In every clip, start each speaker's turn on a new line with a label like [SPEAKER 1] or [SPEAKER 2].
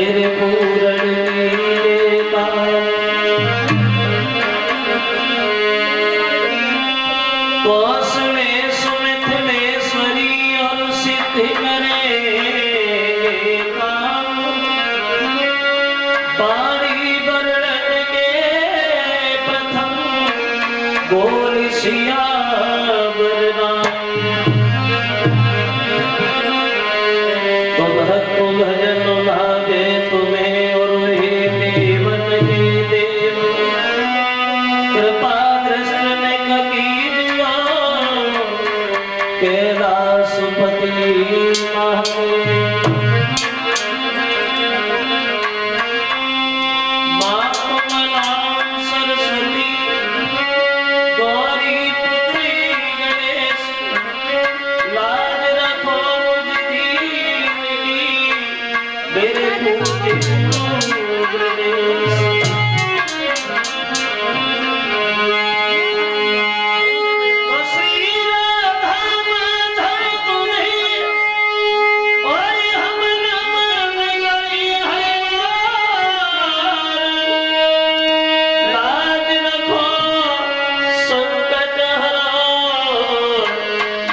[SPEAKER 1] मेरे पूरण मेरे कोश में सुमित में स्वरी और सिद्धि करे काम पारी वर्णन के प्रथम बोल सिया वरदान भजन भागे तुम्हें और हे देवन हे देव कृपा कृष्ण ने कीजियो कैलाशपति माँ कमलाम सरस्वती गौरी पुत्री गणेश लाज रखो मेरे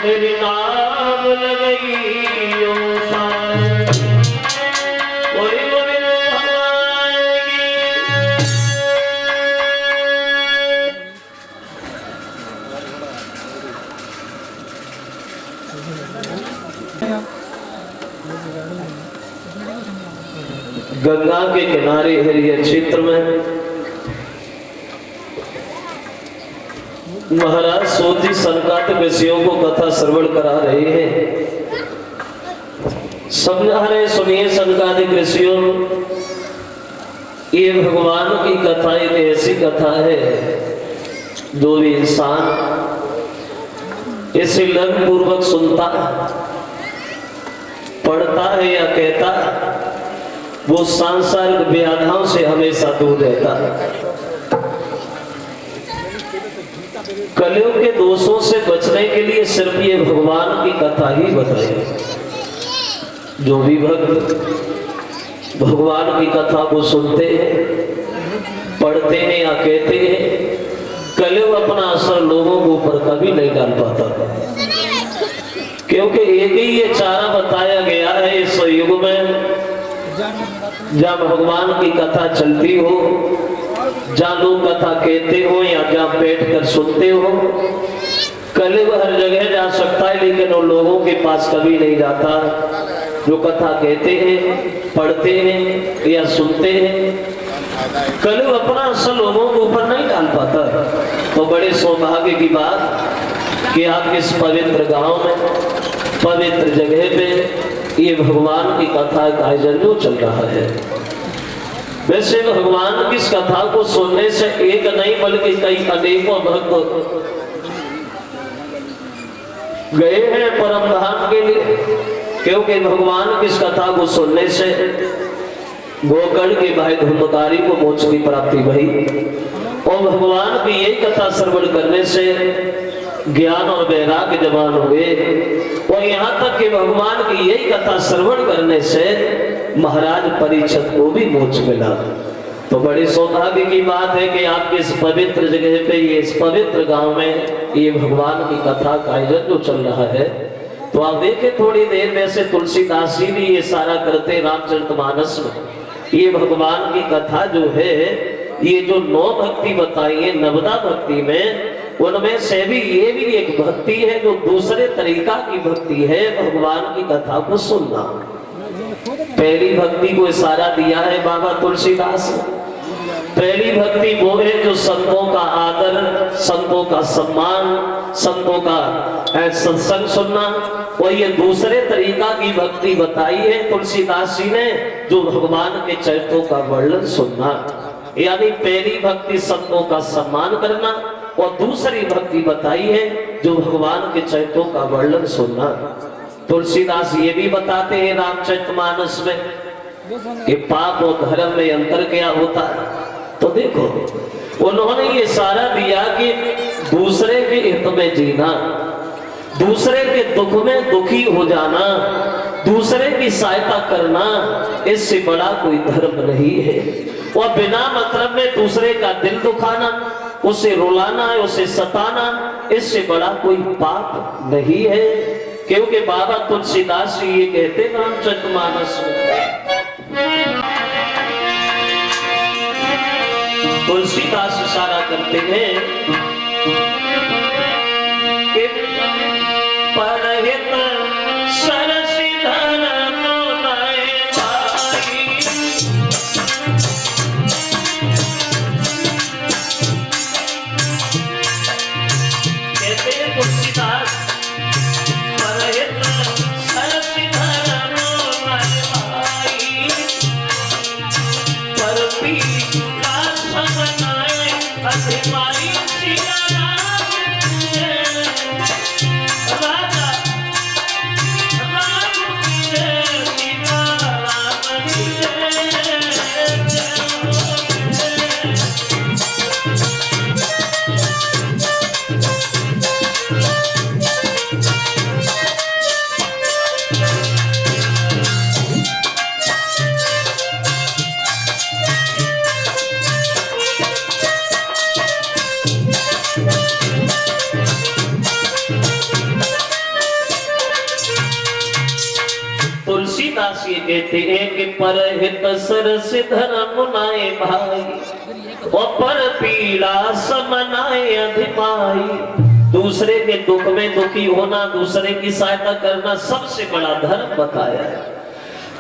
[SPEAKER 1] मेरे नाम लगाइयो गंगा के किनारे हरियर क्षेत्र में महाराज सोची सनकादिक ऋषियों को कथा श्रवण करा रहे हैं। समझा रहे, सुनिए सनकादिक ऋषियों, ये भगवान की कथा एक ऐसी कथा है जो भी इंसान इसे लग पूर्वक सुनता पढ़ता है या कहता वो सांसारिक व्याधाओं से हमेशा दूर रहता है। कलयुग के दोषों से बचने के लिए सिर्फ ये भगवान की कथा ही बताई। जो भी भक्त भगवान की कथा को सुनते हैं, पढ़ते हैं या कहते हैं, कलयुग अपना असर लोगों के ऊपर कभी नहीं डाल पाता, क्योंकि एक ही ये चारा बताया गया है इस युग में जहाँ भगवान की कथा चलती हो, जहाँ लोग कथा कहते हो या जहाँ बैठ कर सुनते हो। कलयुग हर जगह जा सकता है, लेकिन उन लोगों के पास कभी नहीं जाता जो कथा कहते हैं, पढ़ते हैं या सुनते हैं। कलयुग अपना असर लोगों के ऊपर नहीं डाल पाता। तो बड़े सौभाग्य की बात कि आप इस पवित्र गांव में, पवित्र जगह पे ये भगवान की कथा का आयोजन जो चल रहा है। वैसे भगवान की इस कथा को सुनने से एक नहीं बल्कि कई अनेकों भक्त गए हैं परम धाम के लिए, क्योंकि भगवान की इस कथा को सुनने से गोकर्ण के भाई धर्मकारी को मोक्ष की प्राप्ति भई, और भगवान की यही कथा श्रवण करने से ज्ञान और वैराग्य जवान हुए, और यहाँ तक कि भगवान की यही कथा श्रवण करने से महाराज परीक्षित को भी मोक्ष मिला। तो बड़ी सौभाग्य की बात है कि आपके इस पवित्र जगह पे, ये इस पवित्र गांव में ये भगवान की कथा का आयोजन जो चल रहा है। तो आप देखें थोड़ी देर वैसे तुलसीदास जी भी ये सारा करते रामचरितमानस में। ये भगवान की कथा जो है, ये जो 9 भक्ति बताई है नवदा भक्ति में, उनमें से भी ये भी एक भक्ति है जो दूसरे तरीका की भक्ति है, भगवान की कथा को सुनना। पहली भक्ति को इशारा दिया है बाबा तुलसीदास। पहली भक्ति वो है जो संतों का आदर, संतों का सम्मान, संतों का सत्संग सुनना। और ये दूसरे तरीका की भक्ति बताई है तुलसीदास जी ने, जो भगवान के चरित्रों का वर्णन सुनना। यानी पहली भक्ति संतों का सम्मान करना, और दूसरी भक्ति बताई है जो भगवान के चरित्रों का वर्णन सुनना। तुलसीदास ये भी बताते हैं रामचरितमानस में कि पाप और धर्म में अंतर क्या होता है। तो देखो उन्होंने ये सारा दिया कि दूसरे के हित में जीना, दूसरे के दुख में दुखी हो जाना, दूसरे की सहायता करना इससे बड़ा कोई धर्म नहीं है। और बिना मतलब में दूसरे का दिल दुखाना, उसे रुलाना, उसे सताना, इससे बड़ा कोई पाप नहीं है। क्योंकि बाबा तुलसीदास जी ये कहते रामचरितमानस में, तुलसीदास इशारा करते हैं कि परहित सरसिधर मोनाए भाई, कहते हैं तुलसीदास परहित सरसिधर मोनाए भाई, पर पीला समनाए अधिमाई सिया तुलसीदास ये कहते हैं कि परहित सरसिधर मुनाए भाई, और पर पीड़ा समनाए अधिमाई। दूसरे के दुख में दुखी होना, दूसरे की सहायता करना सबसे बड़ा धर्म बताया है।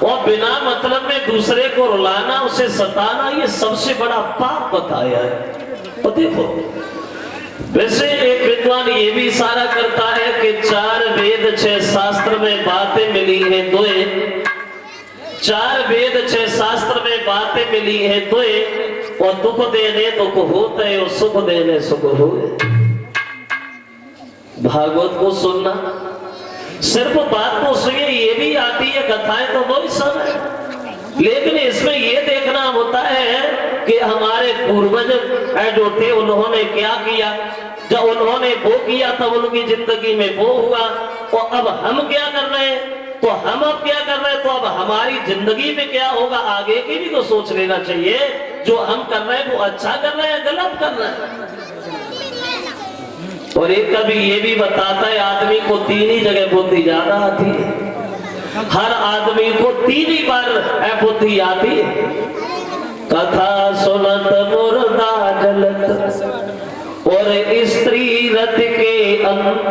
[SPEAKER 1] और बिना मतलब में दूसरे को रुलाना, उसे सताना, ये सबसे बड़ा पाप बताया है। तो देखो, वैसे एक विद्वान ये भी इशारा करता है कि 4 वेद 6 शास्त्र में बातें मिली हैं दोए, 4 वेद 6 शास्त्र में बातें मिली हैं दोए, और दुख देने दुख होते और सुख देने सुख होते। भागवत को सुनना, सिर्फ बात तो सुनिए, ये भी आती है कथाएं तो वो भी सब है, लेकिन इसमें ये देखना होता है कि हमारे पूर्वज जो थे उन्होंने क्या किया, जब उन्होंने वो किया तब उनकी जिंदगी में वो हुआ, और अब हम क्या कर रहे हैं, तो हम अब क्या कर रहे हैं, तो अब हमारी जिंदगी में क्या होगा, आगे की भी तो सोच लेना चाहिए। जो हम कर रहे हैं वो अच्छा कर रहे हैं, गलत कर रहे हैं। और एक कभी ये भी बताता है, आदमी को 3 ही जगह बुद्धि ज्यादा आती है, हर आदमी को 3 ही बार बुद्धि आती है। कथा सुनत मुर्दा जलत और स्त्री रथ के अंत,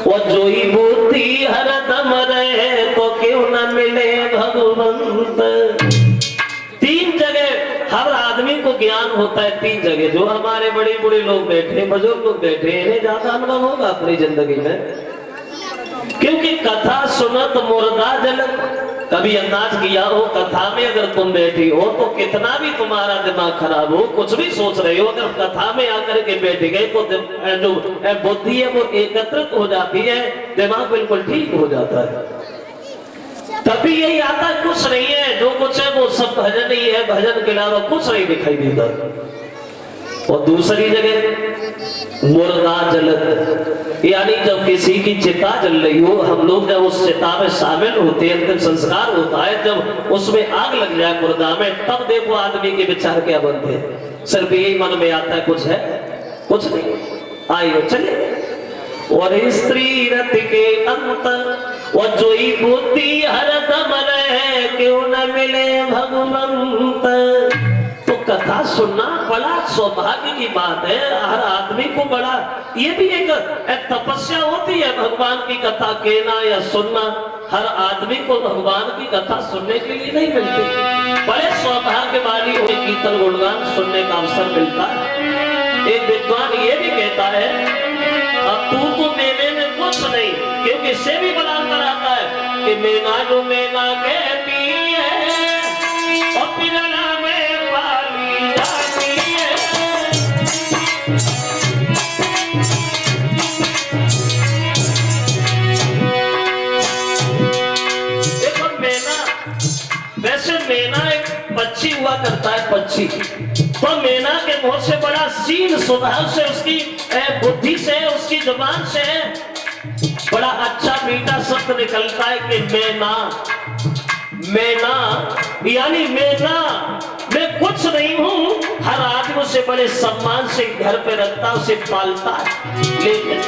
[SPEAKER 1] और जोई बुद्धि हरदम रहे तो क्यों न मिले भगवंत। 3 जगह हर आदमी को ज्ञान होता है, 3 जगह। जो हमारे बड़े बड़े लोग बैठे, बुजुर्ग लोग बैठे, इन्हें ज्यादा अनुभव होगा अपनी जिंदगी में, क्योंकि कथा सुनत मुर्दा जलत। कभी अंदाज किया हो, कथा में अगर तुम बैठी हो तो कितना भी तुम्हारा दिमाग खराब हो, कुछ भी सोच रहे हो, अगर कथा में आकर के बैठ गए तो जो बुद्धि है वो एकत्रित हो जाती है, दिमाग बिल्कुल ठीक हो जाता है। तभी यही आता है, कुछ नहीं है, जो कुछ है वो सब भजन ही है, भजन के अलावा कुछ नहीं दिखाई देता। और दूसरी जगह मुर्दा जलत, यानी जब किसी की चिता जल रही हो, हम लोग जब उस चिता में शामिल होते हैं, अंतिम संस्कार होता है, जब उसमें आग लग जाए मुर्दा में, तब देखो आदमी के विचार क्या बनते हैं। सिर्फ यही मन में आता है, कुछ है, कुछ नहीं, आइए चले। और स्त्री रथ के अंत, और जोई बुद्धि हरदम रहे क्यों न मिले भगवंत। तो कथा सुनना बड़ा सौभाग्य की बात है, हर आदमी को बड़ा, ये भी एक तपस्या होती है भगवान की कथा कहना या सुनना। हर आदमी को भगवान की कथा सुनने के लिए नहीं मिलती, बड़े सौभाग्य वाली हुई कीर्तन गुणगान सुनने का अवसर मिलता है। एक विद्वान ये भी कहता है, अब तू तो मेले में कुछ नहीं, क्योंकि इससे भी बड़ा अंतर आता है कि मेना जो मेना कहती है और पिलना में पाली जाती है। देखो मेना, वैसे मेना एक पक्षी हुआ करता है, पक्षी तो मेना के मुंह से बड़ा सीन स्वभाव से, उसकी बुद्धि से, उसकी जुबान से बड़ा अच्छा मीठा शब्द निकलता है कि मैं ना यानी मैं कुछ नहीं हूं। हर आदमी उसे बड़े सम्मान से घर पे रखता, उसे पालता है। लेकिन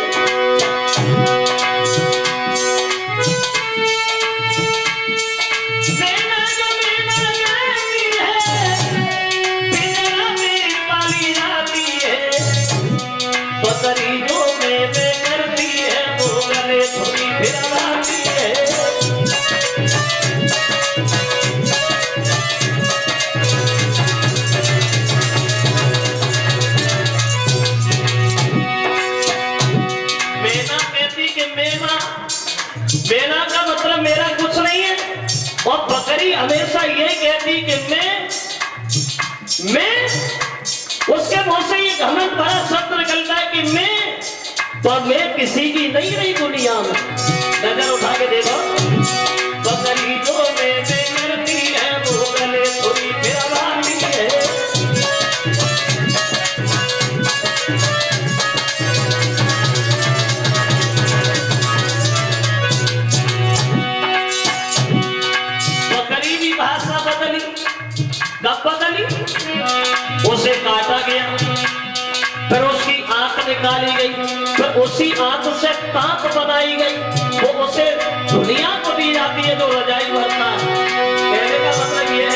[SPEAKER 1] मेरा का मतलब मेरा कुछ नहीं है। और बकरी हमेशा ये कहती कि मैं उसके मुंह से ये घमंड बड़ा शब्द निकलता है कि मैं किसी की नहीं रही दुनिया में। नजर उठा के देखो, बकरी जो मैं करती है वो गले थोड़ी फिरवाती है। कब बदली? उसे काटा गया, फिर उसकी आंख निकाली गई, फिर उसी आंख से ताक बनाई गई। वो उसे दुनिया को दी जाती है जो रजाई भरता है। कहने का मतलब ये है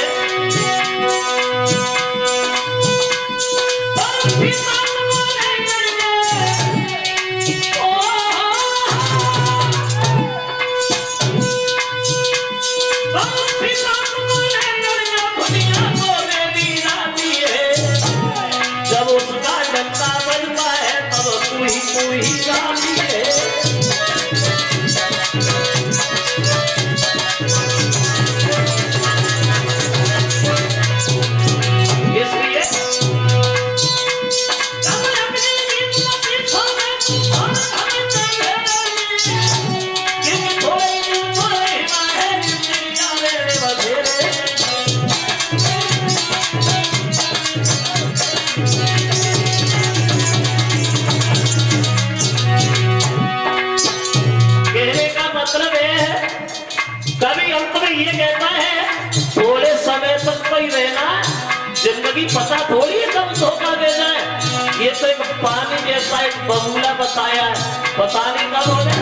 [SPEAKER 1] जिंदगी पता थोड़ी है कब धोखा दे जाए। ये तो एक पानी जैसा एक बबूला बताया है, पता नहीं कब हो जाए।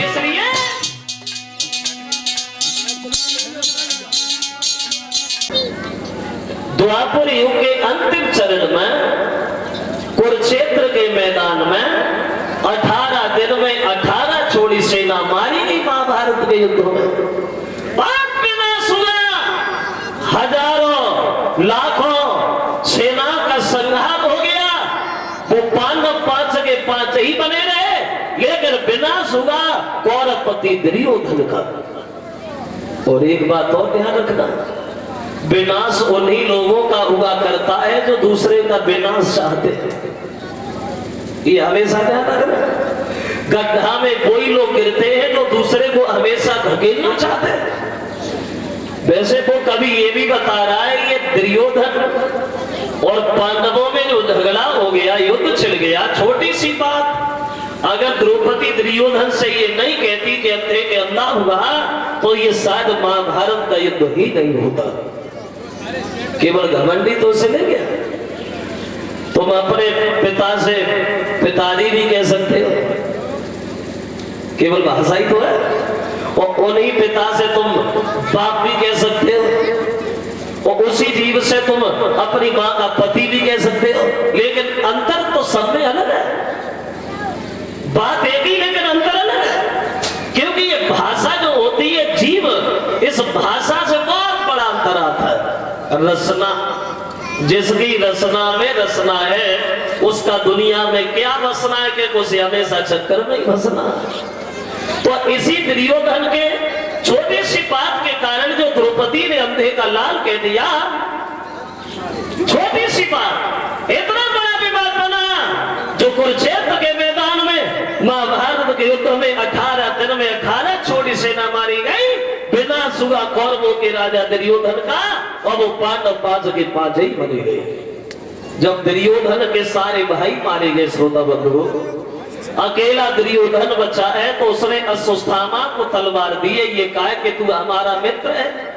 [SPEAKER 1] इसलिए द्वापर युग के अंतिम चरण में कुरुक्षेत्र के मैदान में 18 दिन में 18 छोड़ी सेना मारी गई महाभारत के युद्ध में। पाप विनाश हुआ, हजारों लाखों सेना का संहार हो गया। वो पांडव 5 के 5 ही बने रहे, लेकिन विनाश हुआ कौरवपति दुर्योधन का। और एक बात और ध्यान रखना, विनाश उन्हीं लोगों का हुआ करता है जो दूसरे का विनाश चाहते हैं। ये हमेशा ध्यान रखना। गड्ढा में कोई लोग गिरते हैं जो दूसरे को हमेशा धकेलना चाहते हैं। वैसे वो कभी ये भी बता रहा है ये दुर्योधन और पांडवों में जो झगड़ा हो गया, युद्ध छिड़ गया, छोटी सी बात। अगर द्रौपदी दुर्योधन से ये नहीं कहती कि अंधे के अंधा हुआ, तो ये शायद महाभारत का युद्ध ही नहीं होता। केवल घमंडी तो उसे ले गया। तुम अपने पिता से पिताजी भी कह सकते हो, केवल भाषा ही तो है। और उन्हीं पिता से तुम बाप भी कह सकते हो, और उसी जीव से तुम अपनी मां का पति भी कह सकते हो। लेकिन अंतर तो सब में अलग है। बात एक ही, लेकिन अंतर अलग है। क्योंकि ये भाषा जो होती है, जीव, इस भाषा से बहुत बड़ा अंतर आता है। रसना, जिसकी रसना में रसना है, उसका दुनिया में क्या बसना है कि उसे हमेशा चक्कर में ही बसना। तो इसी दुर्योधन के छोटी सी बात के कारण जो द्रौपदी ने अंधे का लाल कह दिया, छोटी सी बात, इतना बड़ा विवाद बना जो कुरुक्षेत्र के मैदान में महाभारत के युद्ध में 18 हुआ कौरवों के राजा दुर्योधन का, और वो पांडव पांच के पांच ही बने गए। जब दुर्योधन के सारे भाई मारे गए श्रोता बंधु, अकेला दुर्योधन बचा है, तो उसने अश्वत्थामा को तलवार दी है, ये कहा कि तू हमारा मित्र है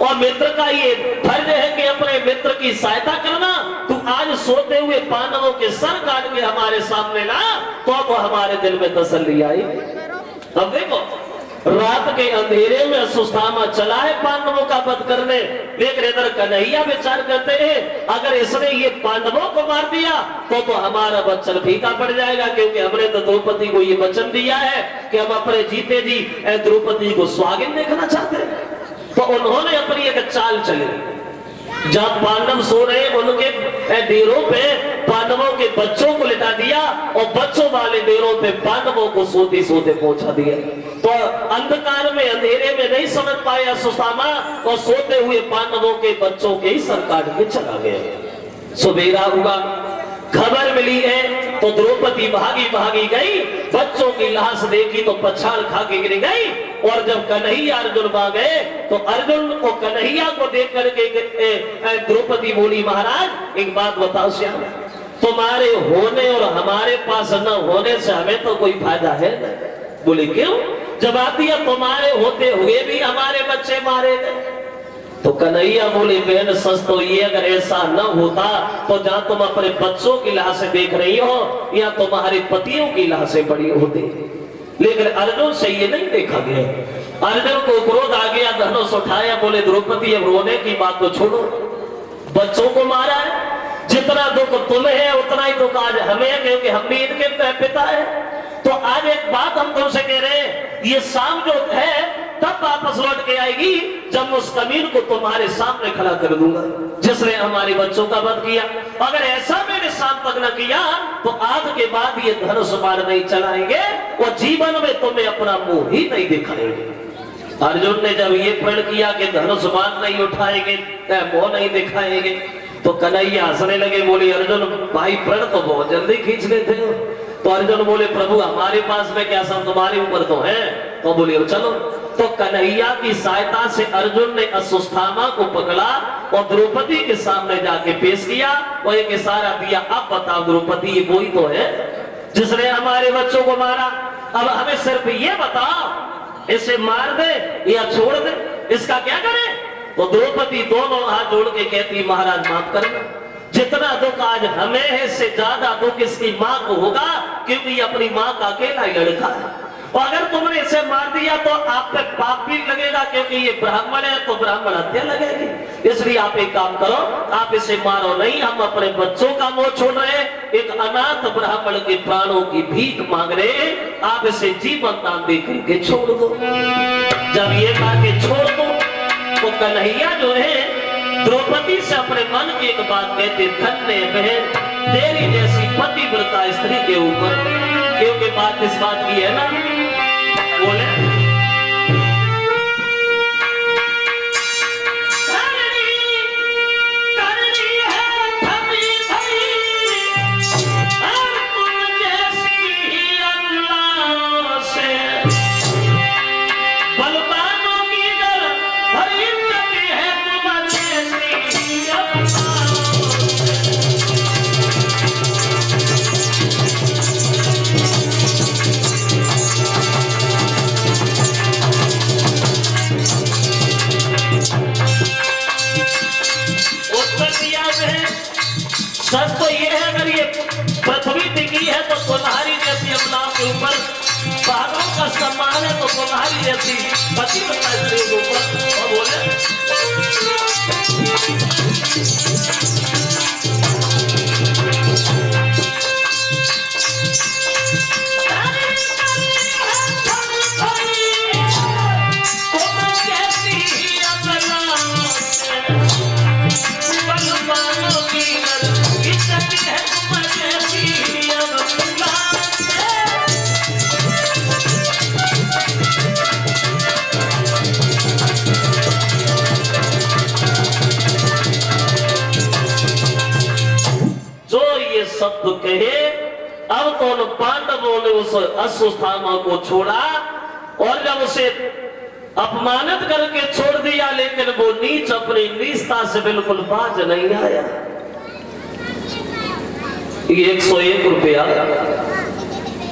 [SPEAKER 1] और मित्र का ये फर्ज है कि अपने मित्र की सहायता करना। तू आज सोते हुए पांडवों के सर काट के हमारे सामने ला, तो अब हमारे दिल में तसल्ली आई। अब देखो, रात के अंधेरे में अश्वत्थामा चला है पांडवों का वध करने, लेकिन इधर कन्हैया विचार करते हैं अगर इसने ये पांडवों को मार दिया तो हमारा वचन फीका पड़ जाएगा, क्योंकि हमने तो द्रौपदी को ये वचन दिया है कि हम अपने जीते जी द्रौपदी को स्वागत देखना चाहते हैं। तो उन्होंने अपनी एक चाल चली, जब पांडव सो रहे उनके डेरों पे पांडवों के बच्चों को लिटा दिया और बच्चों वाले डेरों पे पांडवों को सोते सोते पहुंचा दिया। तो अंधकार में अंधेरे में नहीं समझ पाए अश्वत्थामा और सोते हुए पांडवों के बच्चों के ही सर काट के चला गया। सवेरा हुआ, खबर मिली है तो द्रौपदी भागी भागी गई, बच्चों की लाश देखी तो पछाड़ खा के गिर गई। और जब कन्हैया अर्जुन वहां गए तो अर्जुन को कन्हैया को देख करके द्रौपदी बोली, महाराज एक बात बताओ श्याम, तुम्हारे होने और हमारे पास न होने से हमें तो कोई फायदा है न। बोले क्यों? जवाब दिया, तुम्हारे होते हुए भी हमारे बच्चे मारे गए। तो कन्हैया बोले, बहन सच तो ये, अगर ऐसा न होता तो जहां तुम अपने बच्चों की लाशें देख रही हो या तुम्हारे पतियों की लाशें पड़ी होती, लेकिन अर्जुन से ये नहीं देखा गया। अर्जुन को क्रोध आ गया, धनुष उठाया, बोले द्रौपदी अब रोने की बात तो छोड़ो, बच्चों को मारा है, जितना दुख तुम्हें है उतना ही दुख आज हमें है, क्योंकि हम भी इनके पिता है। तो आज एक बात हम तुमसे कह रहे हैं, ये शाम जो है तब वापस लौट के आएगी जब उस कमीन को तुम्हारे सामने खड़ा कर दूंगा जिसने हमारे बच्चों का वध किया। अगर ऐसा मेरे शाम तक न किया तो आज के बाद ये धनुष मार नहीं चलाएंगे और जीवन में तुम्हें अपना मुंह ही नहीं दिखाएंगे। अर्जुन ने जब ये प्रण किया कि धनुष मार नहीं उठाएंगे, मुंह नहीं दिखाएंगे, तो कन्हैया हंसने लगे, बोले अर्जुन भाई प्रण तो बहुत जल्दी खींच लेते हो। तो अर्जुन बोले, प्रभु हमारे पास में क्या सब तुम्हारे ऊपर तो है। तो बोले चलो। तो कन्हैया की सहायता से अर्जुन ने अश्वत्थामा को पकड़ा और द्रौपदी के सामने जाके पेश किया और एक इशारा दिया, अब बताओ द्रौपदी ये वही तो है जिसने हमारे बच्चों को मारा, अब हमें सिर्फ ये बताओ इसे मार दे या छोड़ दे, इसका क्या करें। तो द्रौपदी दोनों हाथ जोड़ के कहती, महाराज माफ करना, जितना दुख आज हमें है इससे ज्यादा दुख इसकी माँ को होगा, क्योंकि अपनी माँ का अकेला ही लड़का है। और अगर तुमने इसे मार दिया तो आप पे पाप भी लगेगा, क्योंकि ये ब्राह्मण है तो ब्राह्मण हत्या लगेगी। इसलिए आप एक काम करो, आप इसे मारो नहीं, हम अपने बच्चों का मोह छोड़ रहे हैं, एक अनाथ ब्राह्मण के प्राणों की भीख मांग रहे हैं, आप इसे जीवन दान दे करके छोड़ दो। जब ये कहा के छोड़ दो तो कन्हैया जो है द्रौपदी से अपने मन की एक बात कहते, धन्य बहन तेरी जैसी पतिव्रता स्त्री के ऊपर, क्योंकि बात इस बात की है ना, बोले सच तो ये है, अगर ये पृथ्वी टिकी है तो तुम्हारी जैसी अपना के ऊपर बाघों का सम्मान है, तो तुम्हारी जैसी पतिव्रता स्त्री के ऊपर। और बोले शब्द कहे, अब तो उन पांडवों ने उस अश्वत्थामा को छोड़ा और जब उसे अपमानित करके छोड़ दिया, लेकिन वो नीच अपनी नीचता से बिल्कुल बाज नहीं आया। ये 101 रुपया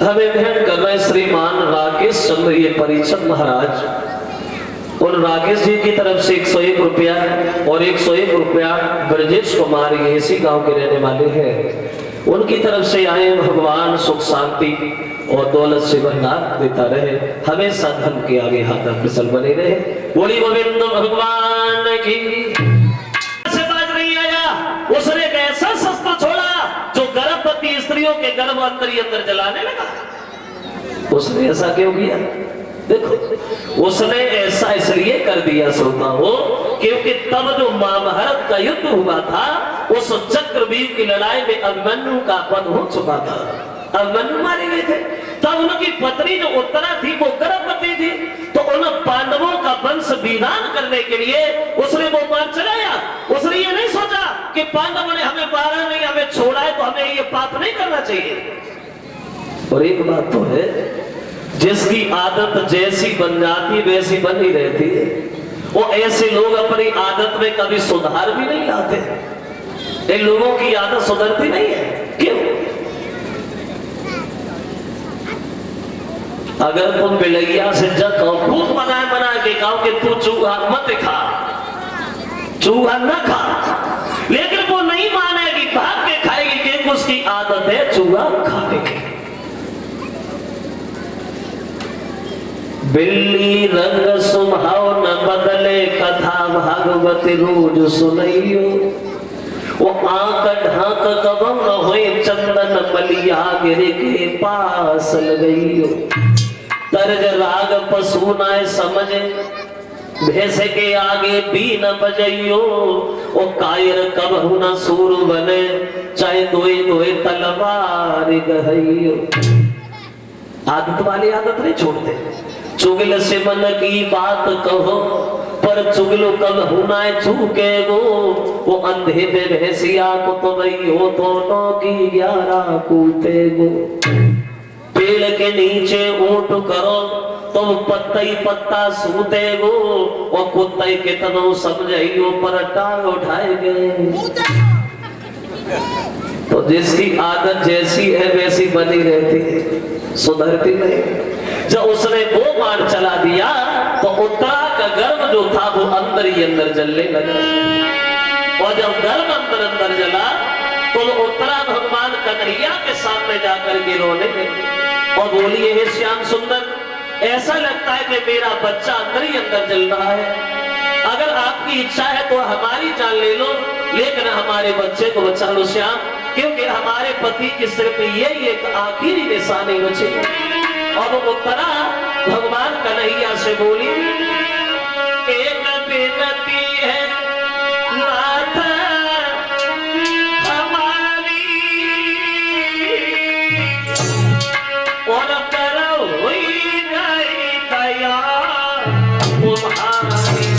[SPEAKER 1] हमें भेंट कर रहे श्रीमान राकेश चंद्र ये परिषद महाराज। और राकेश जी की तरफ से 101 रुपया और 101 रुपया ब्रजेश कुमार ये इसी गांव के रहने वाले हैं, उनकी तरफ से आए। भगवान सुख शांति और दौलत से भंडार देता रहे, हमेशा धन के आगे हाथ अग्रसर बने रहे। बोली गोविंद भगवान की। से बाज नहीं आया, उसने एक ऐसा शस्त्र छोड़ा जो गर्भवती स्त्रियों के गर्भ अंदर ही अंदर जलाने लगा। उसने ऐसा क्यों किया? देखो, उसने ऐसा इसलिए कर दिया श्रोता हो, क्योंकि तब जो महाभारत का युद्ध हुआ था, उस चक्रव्यूह की लड़ाई में अभिमन्यु का वध हो चुका था। अभिमन्यु मारे गए थे। तब उनकी पत्नी जो उत्तरा थी वो गर्भवती थी, तो उन पांडवों का वंश विधान करने के लिए उसने वो बाण चलाया। उसने ये नहीं सोचा कि पांडवों ने हमें मारा नहीं, हमें छोड़ा है, तो हमें ये पाप नहीं करना चाहिए। और एक बात तो है, जिसकी आदत जैसी बन जाती वैसी बनी रहती है। वो ऐसे लोग अपनी आदत में कभी सुधार भी नहीं लाते। इन लोगों की आदत सुधरती नहीं है। क्यों? अगर तुम बिलैया से जगह खूब बना के कहो कि तू चूहा मत खा, चूहा न खा, लेकिन वो नहीं मानेगी, भाग के खाएगी, क्योंकि उसकी आदत है चूहा खाने की। बिल्ली रंग सुभाव न बदले, कथा भागवत रोज सुनइयो। वो आंख ढाक कबम न होए, चंदन मलिया गिर के पास लगइयो। तर्ज राग पशु न समझे, भैंस के आगे भी न बजइयो। वो कायर कबहु न सूर बने, चाहे दोए दोए तलवार गहइयो। आदत वाली आदत नहीं छोड़ते। चुगल से मन की बात कहो, पर चुगलो कब होना चूके गो। वो अंधे पे भैंसिया को तो नहीं हो, दोनों की 11 कूते गो। पेड़ के नीचे ऊंट करो, तुम पत्ता ही पत्ता सूते गो। और कुत्ता ही कितनो समझाइयो, पर टांग उठाए गए। तो जिसकी आदत जैसी है वैसी बनी रहती है, सुधरती नहीं। जब उसने वो बाण चला दिया तो उत्तरा का गर्भ जो था वो अंदर ही अंदर जलने लगा। और जब गर्भ अंदर अंदर जला तो उत्तरा भगवान कन्हैया के सामने जाकर के रोने लगी और बोली, हे श्याम सुंदर, ऐसा लगता है कि मेरा बच्चा अंदर ही अंदर जल रहा है। अगर आपकी इच्छा है तो हमारी जान ले लो, लेकिन हमारे बच्चे को बचा लो श्याम, क्योंकि हमारे पति की सिर्फ यही एक आखिरी निशानी बची। और वो उत्तरा भगवान कन्हैया से बोली, एक बेनती है नाथ हमारी, और करो हुई जाए दया तुम्हारी।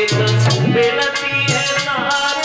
[SPEAKER 1] एक बेनती है नाथ,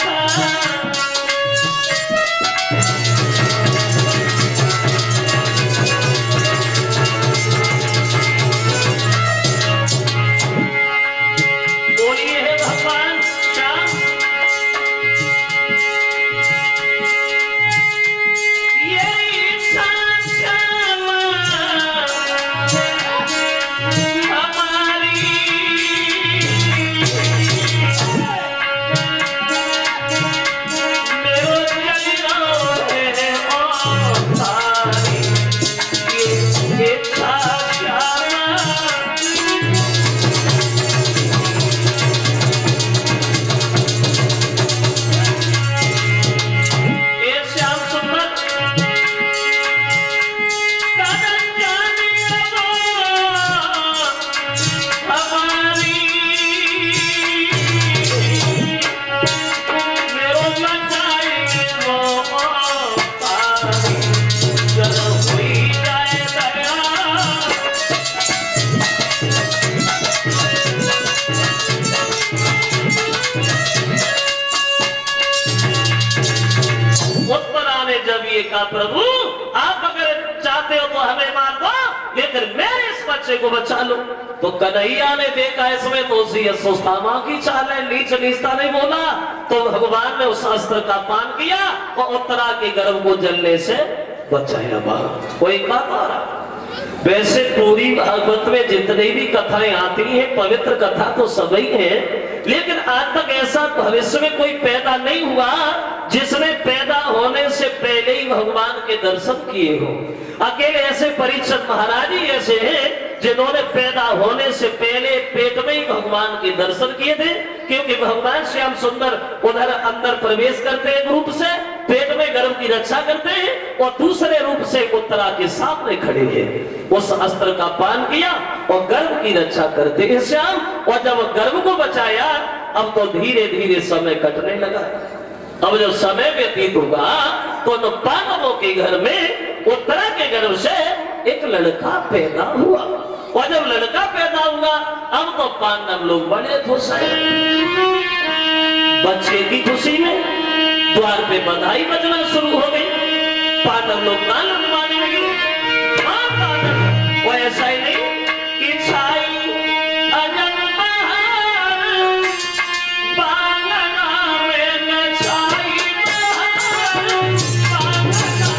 [SPEAKER 1] प्रभु आप अगर चाहते हो तो हमें मार दो, लेकिन मेरे इस बच्चे को बचा लो। तो कन्हैया ने देखा इसमें तो उसी सुस्तामा की चाल है, नीच नीचता नहीं बोला। तो भगवान ने उस अस्त्र का पान किया और उत्तरा के गर्भ को जलने से बचाया। कोई बात आ रहा, वैसे पूरी भागवत में जितनी भी कथाएं आती हैं, पवित्र कथा तो सभी है, लेकिन आज तक ऐसा भविष्य में कोई पैदा नहीं हुआ जिसने पैदा होने से पहले ही भगवान के दर्शन किए हो। अकेले ऐसे परीक्षित महाराज ही ऐसे हैं जिन्होंने पैदा होने से पहले पेट में ही भगवान के दर्शन किए थे, क्योंकि भगवान श्याम सुंदर उधर अंदर प्रवेश करते हैं रूप से, पेट में गर्भ की रक्षा करते हैं और दूसरे रूप से उत्तरा के सामने खड़े हैं। उस अस्त्र का पान किया और गर्भ की रक्षा करते हैं श्याम। और जब गर्भ को बचाया, अब तो धीरे धीरे समय कटने लगा। अब जब समय व्यतीत होगा तो उन पांडवों के घर में उत्तरा के गर्भ से एक लड़का पैदा हुआ। और जब लड़का पैदा हुआ, अब तो पांडव लोग बड़े खुश हैं। बच्चे की खुशी में द्वार पे बधाई बजना शुरू हो गई। पांडव लोग गाना गाने लगे। हाँ पांडव, वो ऐसा ही नहीं कि छाई अजब बहार, बांगना में न छाई बहार, बांगना।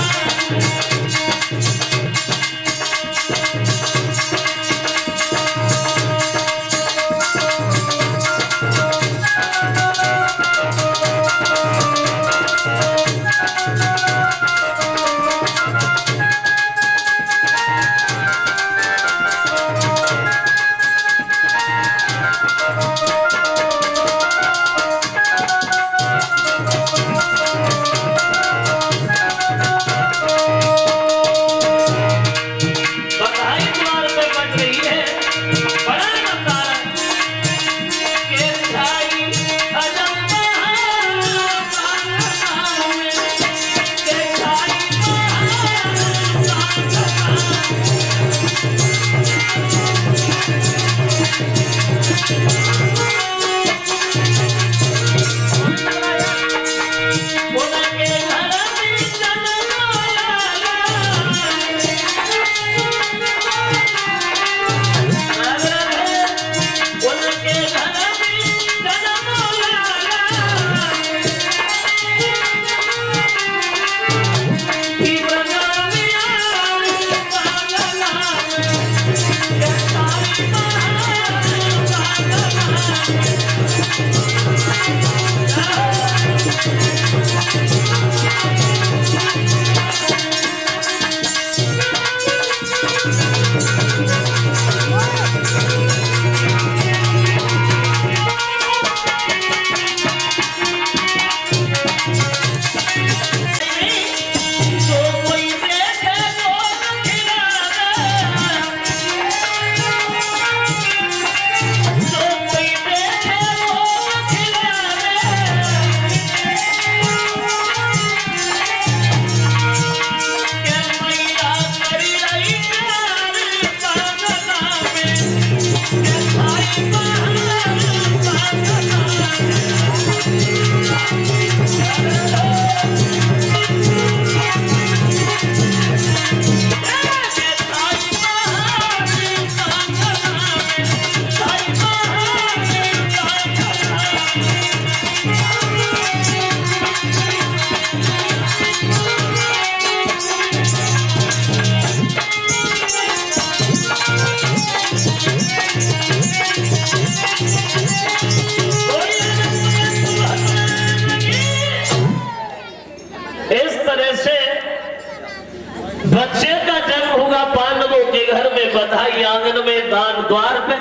[SPEAKER 1] बच्चे का जन्म होगा पांडवों के घर में, बधाई आंगन में, दान द्वार पे,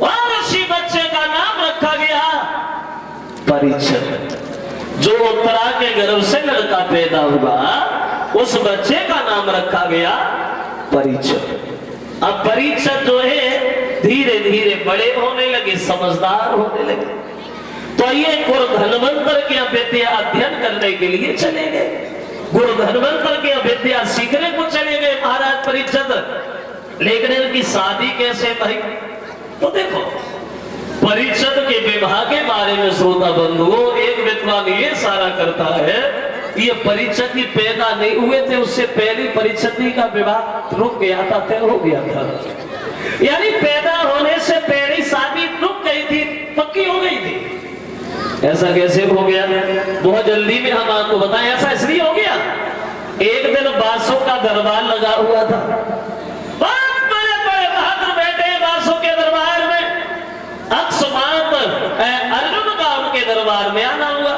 [SPEAKER 1] और इसी बच्चे का नाम रखा गया परीक्षित। जो उत्तरा के गर्भ से लड़का पैदा हुआ, उस बच्चे का नाम रखा गया परीक्षित। अब परीक्षित जो है धीरे धीरे बड़े होने लगे, समझदार होने लगे। तो ये गुरु धनवंतर की विद्या अध्ययन करने के लिए चले गए। गुरु धनवंतर की विद्या सीखने को चले गए महाराज परीक्षित। लेकिन इनकी शादी कैसे भाई? तो देखो, परीक्षित के विवाह के बारे में श्रोता बंधुओं, एक विद्वान ये सारा करता है, ये परीक्षित ही पैदा नहीं हुए थे, उससे पहले परीक्षित का विवाह रुक गया था, तय हो गया था। यानी पैदा होने से पहले शादी रुक गई थी, पक्की हो गई थी। ऐसा कैसे हो गया? बहुत जल्दी में हम आपको बताएं। ऐसा इसलिए हो गया, एक दिन बासों का दरबार लगा हुआ था। बहुत बड़े बड़े बहादुर बैठे बासों के दरबार में। अकस्मात अर्जुन का उनके दरबार में आना हुआ।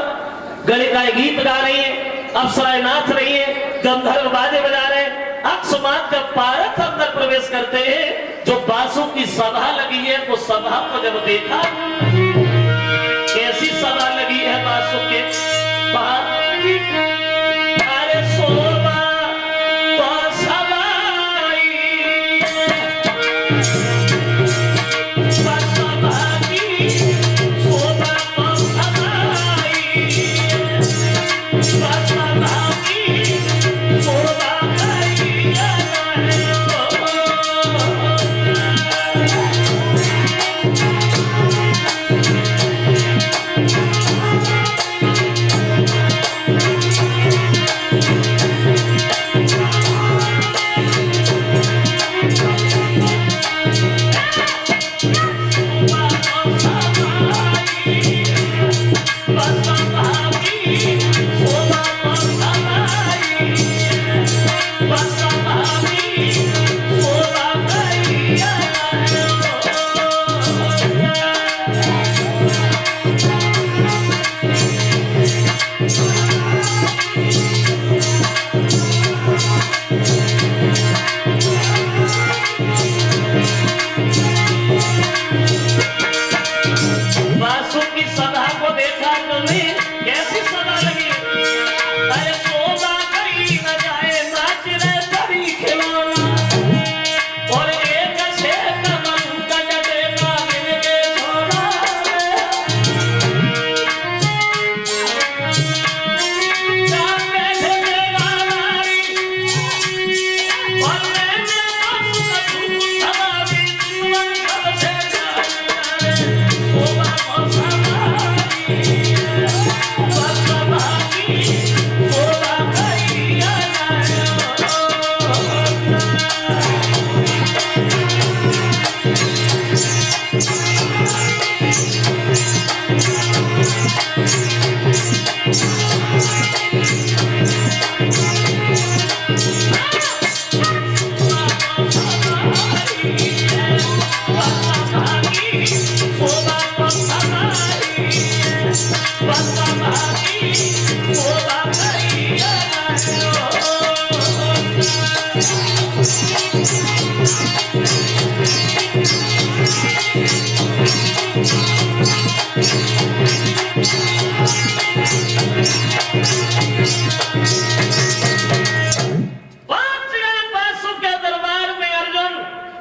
[SPEAKER 1] गलिकाएं गीत गा रही है, अप्सराएं नाच रही है, गंधर्व बाजे बजा रहे हैं। अकस्मात जब पारस अंदर प्रवेश करते हैं, जो बासों की सभा लगी है, वो सभा को जब देखा, कैसी सभा लगी है बासों के बाहर। अरे सोबा तो सवाई, सभा की सोबा तो सवाई, सभा की सोबा गई है।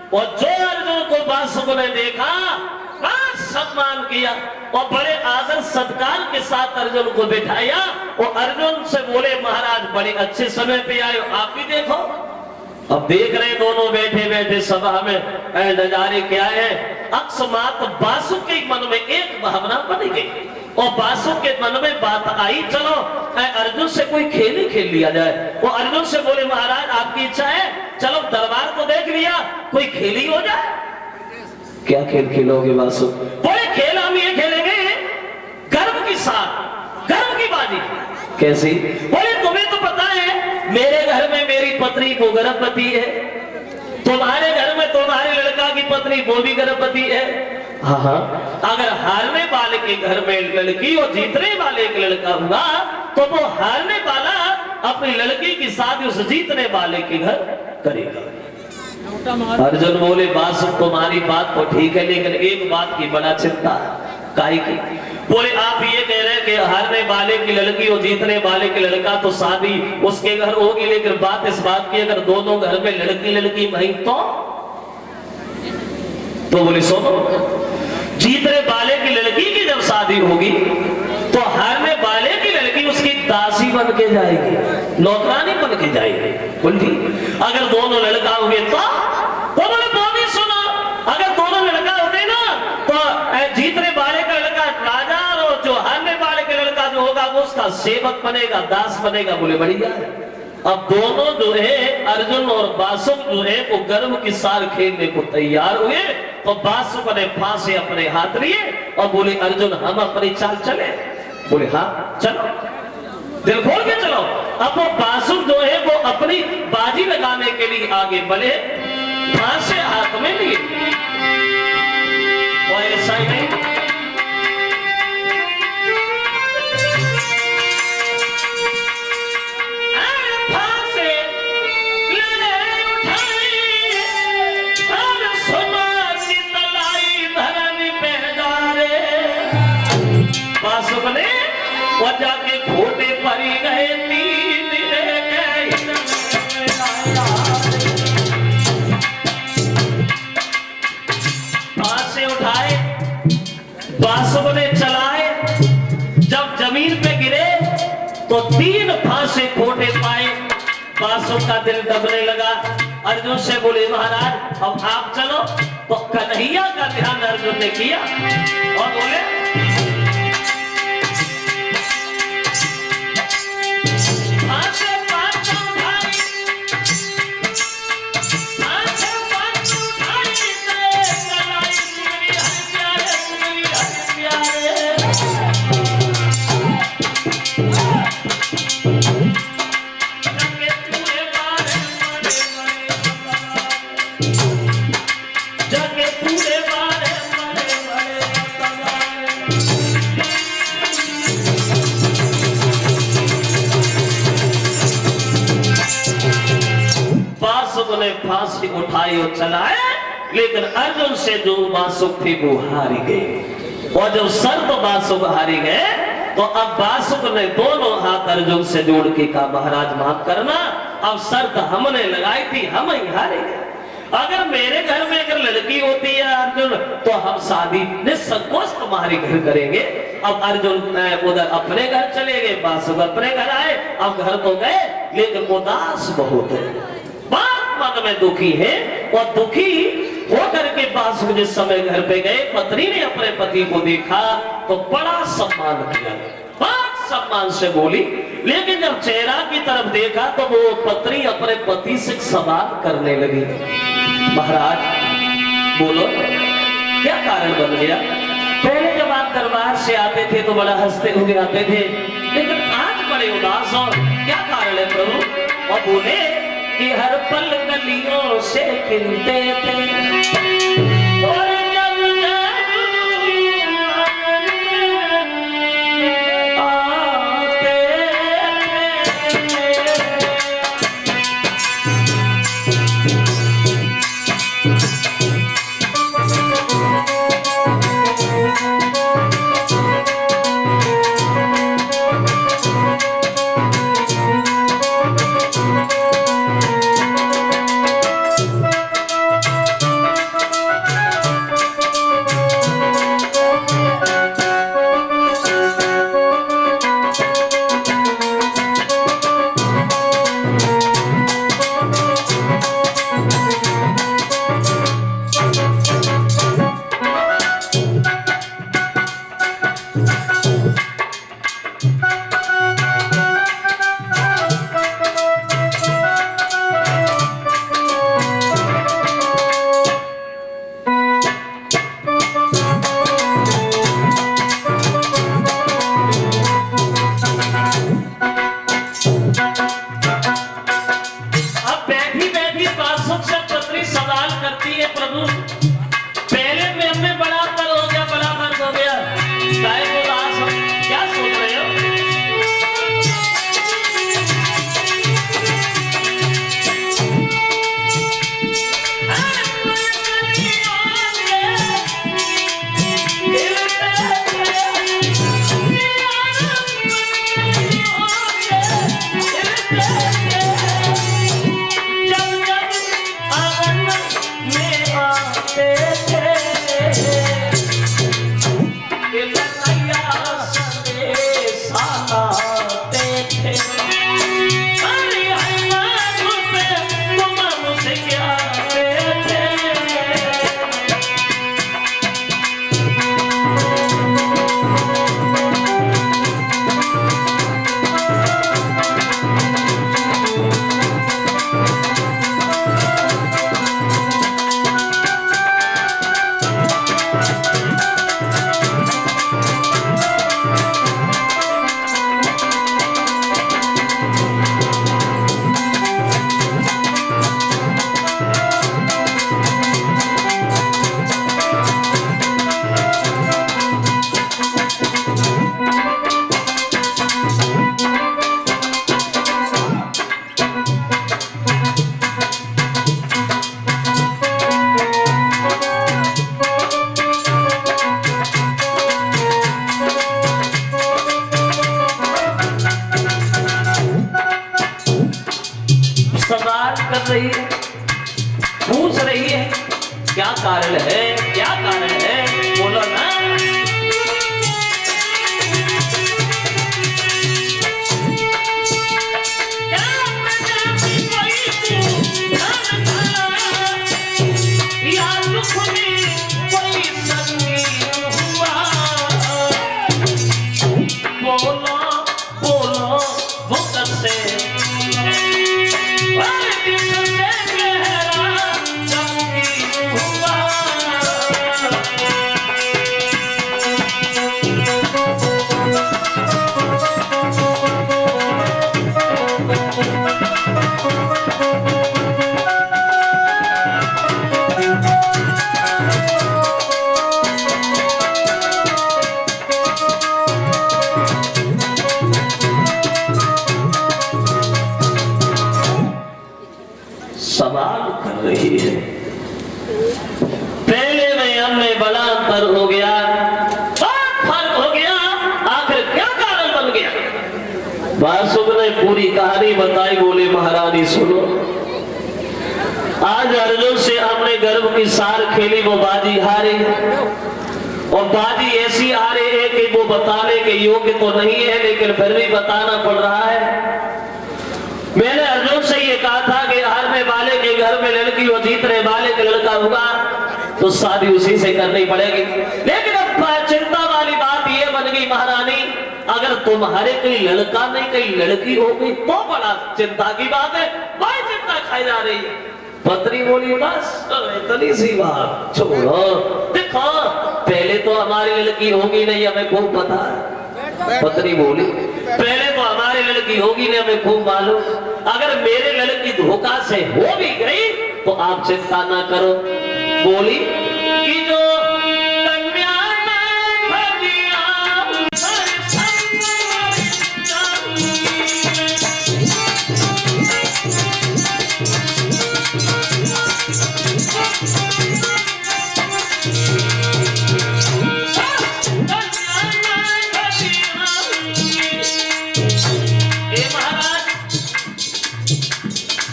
[SPEAKER 1] और जो अर्जुन को बासुक ने देखा, बस सम्मान किया और बड़े आदर सत्कार के साथ अर्जुन को बिठाया और अर्जुन से बोले, महाराज बड़े अच्छे समय पे आए, आप भी देखो। अब देख रहे दोनों बैठे बैठे सभा में नजारे क्या है। अकस्मात बासुक के मन में एक भावना बन गई और बासुक के मन में बात आई, चलो अर्जुन से कोई खेल ही खेल लिया जाए। वो अर्जुन से बोले, महाराज आपकी इच्छा है, चलो दरबार को देख लिया, कोई खेल ही हो जाए। क्या खेल खेलोगे बासुक? बोले खेल हम ये खेलेंगे गर्व के साथ, गर्व की बाजी। कैसी? बोले तुम्हें तो पता है मेरे घर में मेरी पत्नी को गर्भवती है, तुम्हारे घर में तुम्हारे लड़का की पत्नी वो भी गर्भवती है। हाँ, अगर हारने वाले के घर में लड़की और जीतने वाले एक लड़का हुआ तो वो हारने वाला अपनी लड़की की शादी उस जीतने वाले के घर करेगा। अर्जुन बोले, बासुक तुम्हारी बात तो ठीक है, लेकिन एक बात की बड़ा चिंता है। काहे की? बोले आप ये कह रहे हैं कि हारने वाले की लड़की और जीतने वाले के लड़का तो शादी उसके घर होगी, लेकिन बात इस बात की अगर दोनों घर में लड़की लड़की वहीं तो बोले सुनो, जीतने वाले की लड़की की जब शादी होगी तो हारने वाले की लड़की उसकी दासी बन के जाएगी, नौकरानी बन के जाएगी। बोली अगर दोनों लड़का हुए तो बोले वो भी सुनो, अगर दोनों लड़का होते ना तो जीतने वाले का लड़का राजा और जो हारने वाले का लड़का जो होगा वो उसका सेवक बनेगा, दास बनेगा। बोले बढ़िया है। अब दोनों जो है अर्जुन और बासुक जो है वो गर्व की सार खेलने को तैयार हुए। तो बासुक ने फांसे अपने हाथ लिए और बोले अर्जुन हम अपनी चाल चले। बोले हाँ चलो, दिल खोल के चलो। अब वो बासुक जो है वो अपनी बाजी लगाने के लिए आगे बढ़े, फांसे हाथ में लिए। वो ऐसा ही नहीं, वो जाके खोटे परी गए तीन फांसे उठाए, बासुक ने चलाए। जब जमीन पे गिरे तो 3 फांसे खोटे पाए। बासुक का दिल दबने लगा। अर्जुन से बोले महाराज अब आप चलो। तो कन्हैया का ध्यान अर्जुन ने किया और बोले ने फांसी उठाई और चलाए, लेकिन अर्जुन से जो बासुक थी वो हारी गई। और जब सर्प बासुक हारी गए तो अब बासुक ने दोनों हाथ अर्जुन से जोड़ के कहा महाराज माफ करना, अब शर्त हमने लगाई थी, हम ही हारे गए। अगर मेरे घर में अगर लड़की होती है अर्जुन तो हम शादी निसंकोच तुम्हारे घर करेंगे। अब अर्जुन उधर अपने घर चले गए, बासुक अपने घर आए। अब घर तो गए लेकिन उदास बहुत है, मन में दुखी है। और दुखी होकर के बासुक जिस समय घर पे गए, पत्नी ने अपने पति को देखा तो बड़ा सम्मान किया, बहुत सम्मान से बोली। लेकिन जब चेहरा की तरफ देखा तो वो पत्नी अपने पति से सवाल करने लगी महाराज बोलो क्या कारण बन गया? पहले जब आप दरबार से आते थे तो बड़ा हंसते हुए आते थे, लेकिन आज बड़े उदास हो, क्या कारण है प्रभु? और बोले कि हर पल गलियों से खिलते थे और रही है, पूछ रही है क्या कारण है, क्या कारण है, बोलो ना। सवाल कर रही है, पहले में हमने बड़ा अंतर हो गया, फर्क हो गया, आखिर क्या कारण बन गया। बासुक ने पूरी कहानी बताई, बोले महारानी सुनो, आज अर्जुन से हमने गर्भ की सार खेली, वो बाजी हारे, और बाजी ऐसी हारे है कि वो बताने के योग्य तो नहीं है, लेकिन फिर भी बताना पड़ रहा है। मैंने अर्जुन से ये कहा था कि हारने वाले के घर में लड़की हो, जीतने वाले का लड़का होगा, तो शादी उसी से करनी पड़ेगी। लेकिन अब चिंता वाली बात ये बन गई महारानी, अगर तुम्हारे कोई लड़का नहीं कोई लड़की होगी तो बड़ा चिंता की बात है, बड़ी चिंता खाई जा रही है। पत्नी बोली बस इतनी सी बात छोड़ो, देखो पहले तो हमारी लड़की होगी नहीं, हमें खूब पता है। पत्नी बोली पहले तो हमारी लड़की होगी नहीं, हमें खूब मालूम, अगर मेरे लड़की धोखा से हो भी गई तो आप चिंता ना करो। बोली कि जो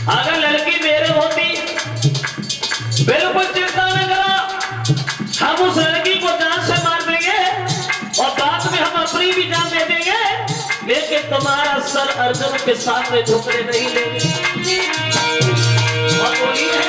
[SPEAKER 1] अगर लड़की मेरे होती बिल्कुल चिंता न करो, हम उस लड़की को जान से मार देंगे और बाद में हम अपनी भी जान दे देंगे, लेकिन तुम्हारा सर अर्जुन के सामने झुकने नहीं लेंगे। और बोली है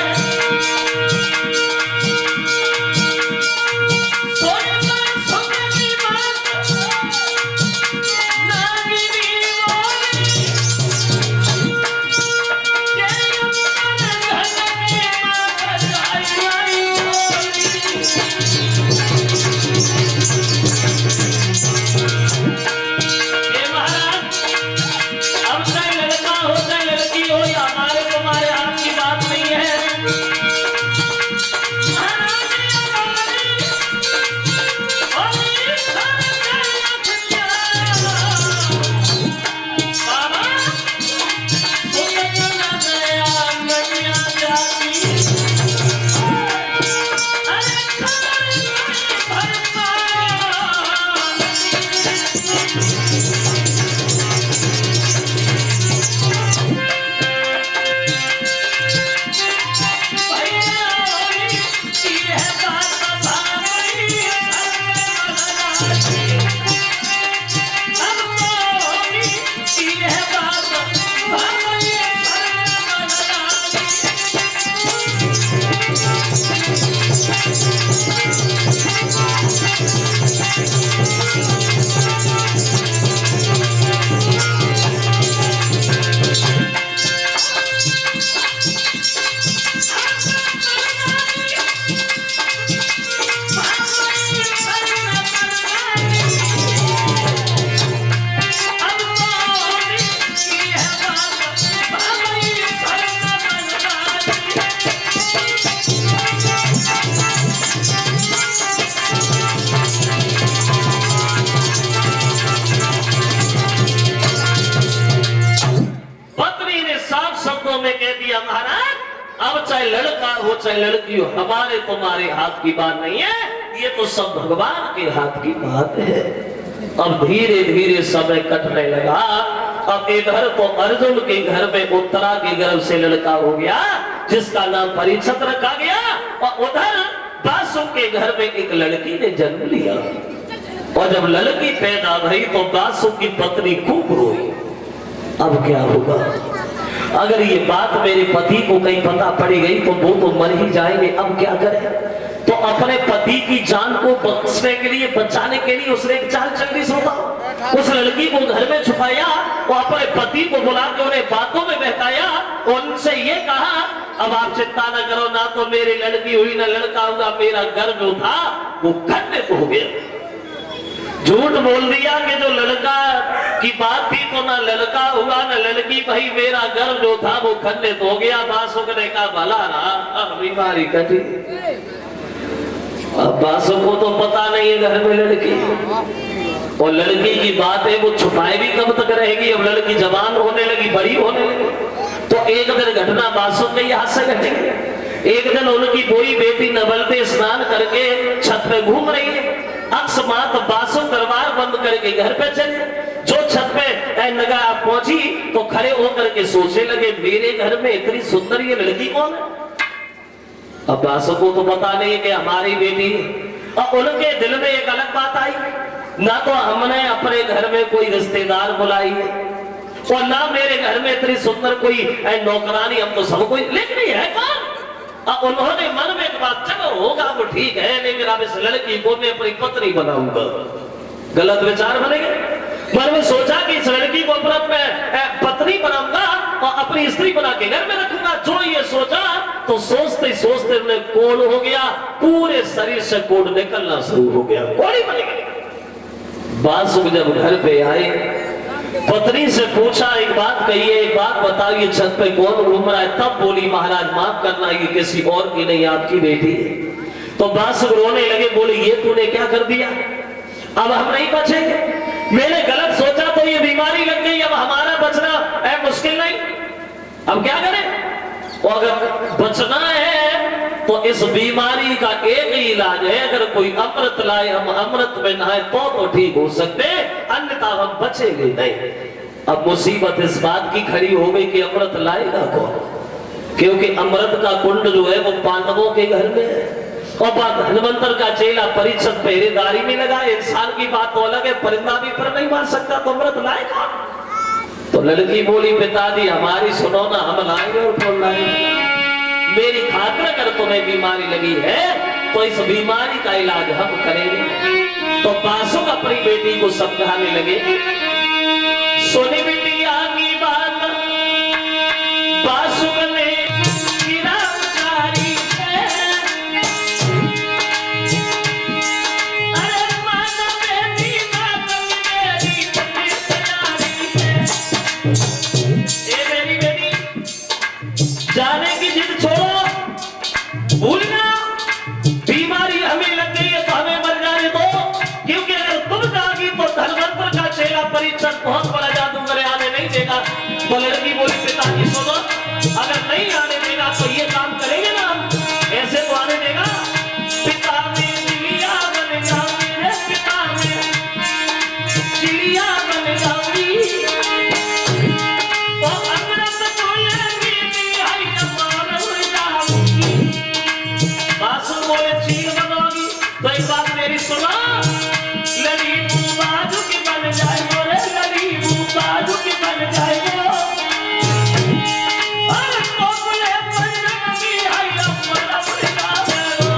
[SPEAKER 1] अब चाहे लड़का हो चाहे लड़की हो, हमारे तुम्हारे हाथ की बात नहीं है, ये तो सब भगवान के हाथ की बात है। अब धीरे धीरे समय कटने लगा, अब इधर तो अर्जुन के घर में उत्तरा के गर्भ से लड़का हो गया जिसका नाम परीक्षित रखा गया, और उधर बासु के घर में एक लड़की ने जन्म लिया। और जब लड़की पैदा भई तो बासु की पत्नी खूब रोई। अब क्या होगा? अगर ये बात मेरे पति को कहीं पता पड़ी गई तो वो तो मर ही जाएंगे, अब क्या करें? तो अपने पति की जान को बख्शने के लिए, बचाने के लिए उसने एक चाल चल सोचा। उस लड़की को घर में छुपाया और अपने पति को बुला के उन्हें बातों में बहकाया और उनसे ये कहा, अब आप चिंता न करो, ना तो मेरी लड़की हुई ना लड़का हुआ, मेरा गर्भ जो था वो खंडित हो गया। झूठ बोल दिया कि जो लड़का की बात थी तो ना लड़का हुआ ना लड़की, भाई मेरा गर्भ जो था वो खंडित हो गया। बासु ने कहा भला रहा, बीमारी कटी। अब बासु को तो पता नहीं है घर में लड़की, और लड़की की बात है वो छुपाए भी कब तक रहेगी। अब लड़की जवान होने लगी, बड़ी होने लगी, तो एक दिन घटना बासु के यहाँ से घटेगी। एक दिन उनकी कोई बेटी नवलते स्नान करके छत पे घूम रही है। अकस्मात बासु दरबार बंद करके घर पे चले। जो छत पे नगाह पहुंची तो खड़े होकर के सोचने लगे, मेरे घर में इतनी सुंदर ये लड़की कौन है? अब बासु को तो पता नहीं है कि हमारी बेटी है। और उनके दिल में एक अलग बात आई, ना तो हमने अपने घर में कोई रिश्तेदार बुलाई है और ना मेरे घर में इतनी सुंदर कोई नौकरानी, हम तो सब कोई, लेकिन ये है कौन? अब उन्होंने मन में एक बात, चलो होगा वो ठीक है, लेकिन अब इस लड़की को मैं अपनी पत्नी बनाऊंगा। गलत विचार बनेंगे। मन में सोचा कि इस लड़की को अपना पत्नी बनाऊंगा और अपनी स्त्री बना के घर में रखूंगा। जो ये सोचा तो सोचते सोचते उन्हें कोढ़ हो गया, पूरे शरीर से कोढ़ निकलना शुरू हो गया, कोढ़ी बन गई। बासु जब घर पे आए, पत्नी से पूछा, एक बात कहिए, एक बात बताइए, छत पे कौन घूम रहा है? तब बोली, महाराज माफ करना, ये किसी और की नहीं, आपकी बेटी है। तो बासु रोने लगे, बोले ये तूने क्या कर दिया? अब हम नहीं बचेंगे, मैंने गलत सोचा तो ये बीमारी लग गई, अब हमारा बचना मुश्किल नहीं, अब क्या करें? और अगर बचना है तो इस बीमारी का एक ही इलाज है, अगर कोई अमृत लाए, हम अमृत में नहाए तो ठीक हो सकते, अन्यथा हम बचेंगे नहीं। अब मुसीबत इस बात की खड़ी हो गई कि अमृत लाएगा कौन? क्योंकि अमृत का कुंड जो है वो पांडवों के घर में है, और हनुमंतर का चेला परीक्षित पहरेदारी में लगा। इंसान की बात तो अलग है, परिंदा भी पर नहीं मार सकता, तो अमृत लाएगा। तो लड़की बोली, पिताजी हमारी सुनो ना, हम लाएंगे और कौन लाएंगे? मेरी खातिर अगर तुम्हें बीमारी लगी है तो इस बीमारी का इलाज हम करेंगे। तो बासु अपनी बेटी को समझाने लगे, सोनी बिटिया की बात बासु ने जाने की जिद छोड़ो, भूलना बीमारी हमें लग गई है तो हमें मर जाने दो, क्योंकि अगर तुम जागी तो धनवंतर का चेला परीक्षित बहुत बड़ा जादूगर आने नहीं देगा। तो लड़की बोली, पिताजी सुनो, अगर नहीं आने देगा तो ये काम करेंगे ना हम, ऐसे तो आने देगा। पिता में चिड़िया बन जाऊंगी रे, पिता में चिड़िया बन जाऊंगी, तो एक बात मेरी सुनो, लड़ीबू बाजू की बन जाए मोरे, लड़ीबू बाजू की बन जाए वो, अरे कोकुले पंजन की है अमर अपना है वो।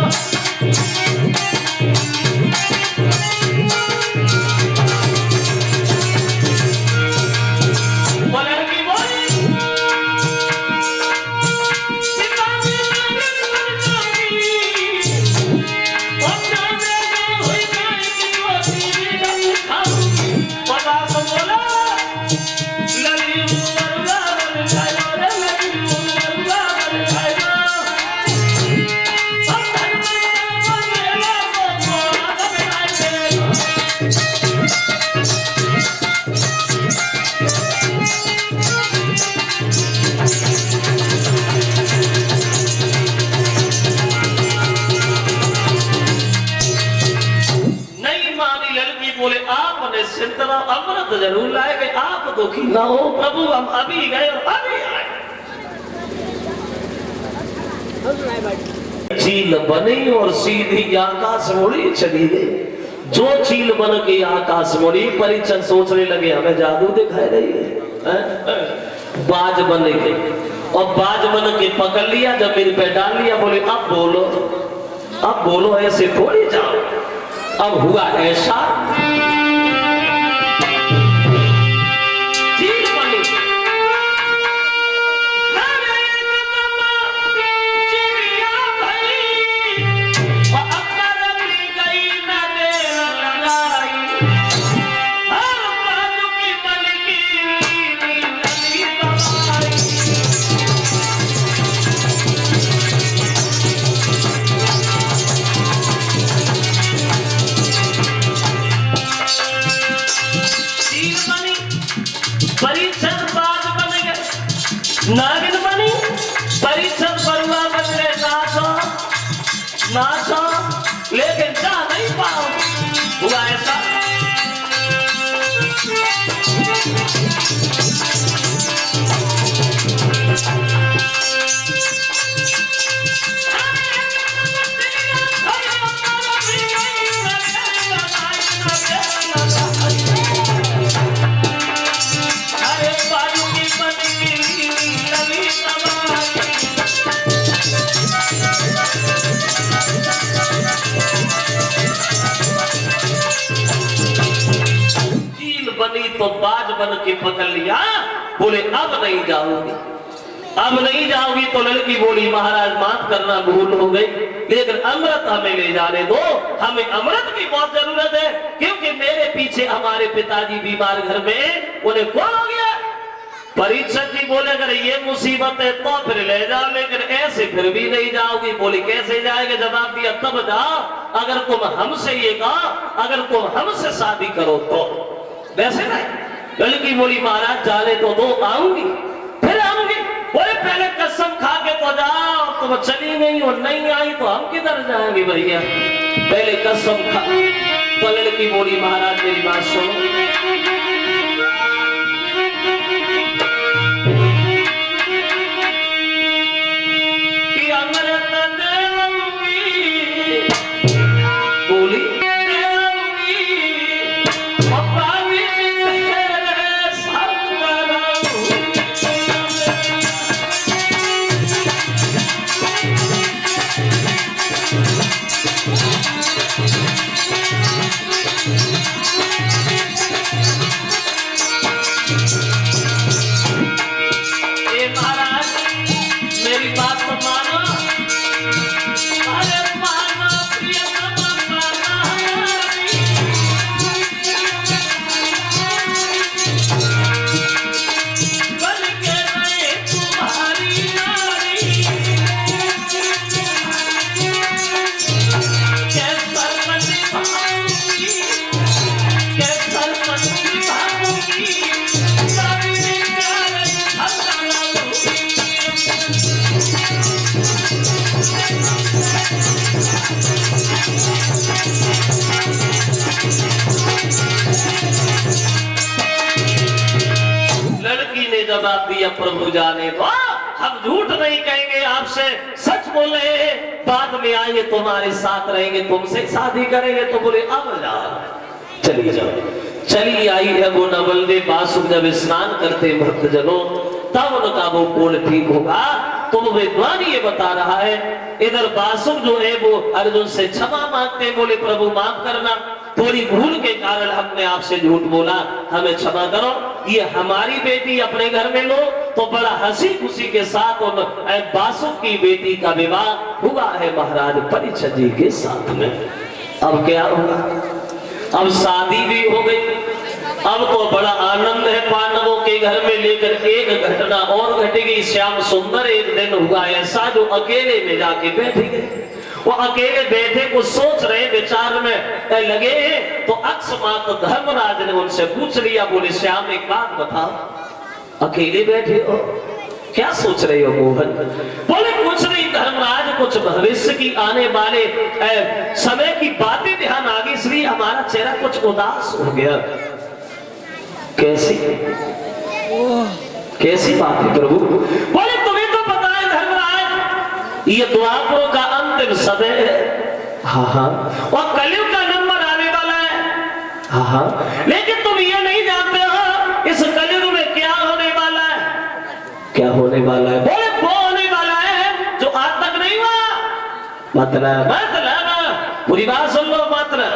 [SPEAKER 1] अमृत जरूर लाएंगे, आप दुखी ना हो प्रभु, हम अभी गए और अभी आए। चील बनी और सीधी आकाश मुड़ी चली गई। जो चील बन के आकाश मुड़ी, परिचन सोचने लगे हमें जादू दिखाई रही है। बाज बन गई और बाज बन के पकड़ लिया, जमीन पे डाल लिया, बोले अब बोलो, अब बोलो, ऐसे थोड़ी जाओ। अब हुआ ऐसा, चील बनी नागिन बनी, परिचन बरुआ बन गए नाचो, लेकिन जा नहीं पाओ। हुआ ऐसा, बनी तो बाज बन के पकड़ लिया, बोले अब नहीं जाओगी, अब नहीं जाओगी। तो लड़की बोली महाराज माफ करना, भूल हो गई, लेकिन अमृत हमें ले जाने दो, हमें अमृत की बहुत जरूरत है, क्योंकि मेरे पीछे हमारे पिताजी बीमार घर में, उन्हें कौन हो गया। परीक्षक जी बोले अगर ये मुसीबत है तो फिर ले जाओ, लेकिन ऐसे फिर भी नहीं जाओगी। बोली कैसे जाएंगे, जवाब दिया तब जाओ अगर तुम हमसे ये कहा, अगर तुम हमसे शादी करो तो। वैसे नहीं। लड़की बोली महाराज जाने तो दो, आऊंगी, फिर आऊंगी। बोले पहले कसम खा के तो जाओ, तुम चली गई और नहीं आई तो हम किधर जाएंगे भैया, पहले कसम खा। तो लड़की बोली महाराज मेरी बात सुनो, कि अमृत देवूंगी, बोली जवाब दिया प्रभु जाने दो, हम झूठ नहीं कहेंगे आपसे, सच बोल रहे हैं, बाद में आएंगे तुम्हारे साथ रहेंगे, तुमसे शादी करेंगे। तो बोले अब जाओ, चली जाओ। चली आई है वो नवलदे बासुक, जब स्नान करते भक्त जनों तब उनका वो कोल ठीक होगा। तो वो विद्वान ये बता रहा है, इधर बासुक जो है वो अर्जुन से क्षमा मांगते, बोले प्रभु माफ करना, थोड़ी भूल के कारण हमने आपसे झूठ बोला, हमें क्षमा करो, ये हमारी बेटी अपने घर में लो। तो बड़ा हंसी खुशी के साथ बासुक की बेटी का विवाह हुआ है महाराज परीक्षित जी के साथ में। अब क्या होगा, अब शादी भी हो गई, अब तो बड़ा आनंद है पांडवों के घर में। लेकर एक घटना और घटेगी, श्याम सुंदर एक दिन हुआ ऐसा जो अकेले में जाके बैठे गए। वो अकेले बैठे कुछ सोच रहे, विचार में लगे, तो अक्षमात धर्मराज ने उनसे पूछ लिया, बोले श्याम एक बात बताओ, अकेले बैठे हो, क्या सोच रहे हो मोहन? बोले कुछ नहीं धर्मराज, कुछ भविष्य की आने वाले समय की बातें ध्यान आ गई, इसलिए हमारा चेहरा कुछ उदास हो गया। कैसी कैसी बात है प्रभु? बोले तुम्हें तो पता है धर्मराज, ये द्वापर का अंतिम समय है। हाँ हाँ। और कलयुग का नंबर आने वाला है। हाँ हाँ। लेकिन तुम ये नहीं जानते हो इस कलयुग में क्या होने वाला है। क्या होने वाला है? बोले वो होने वाला है जो आज तक नहीं हुआ। मतलब पूरी बात सुन लो। मतलब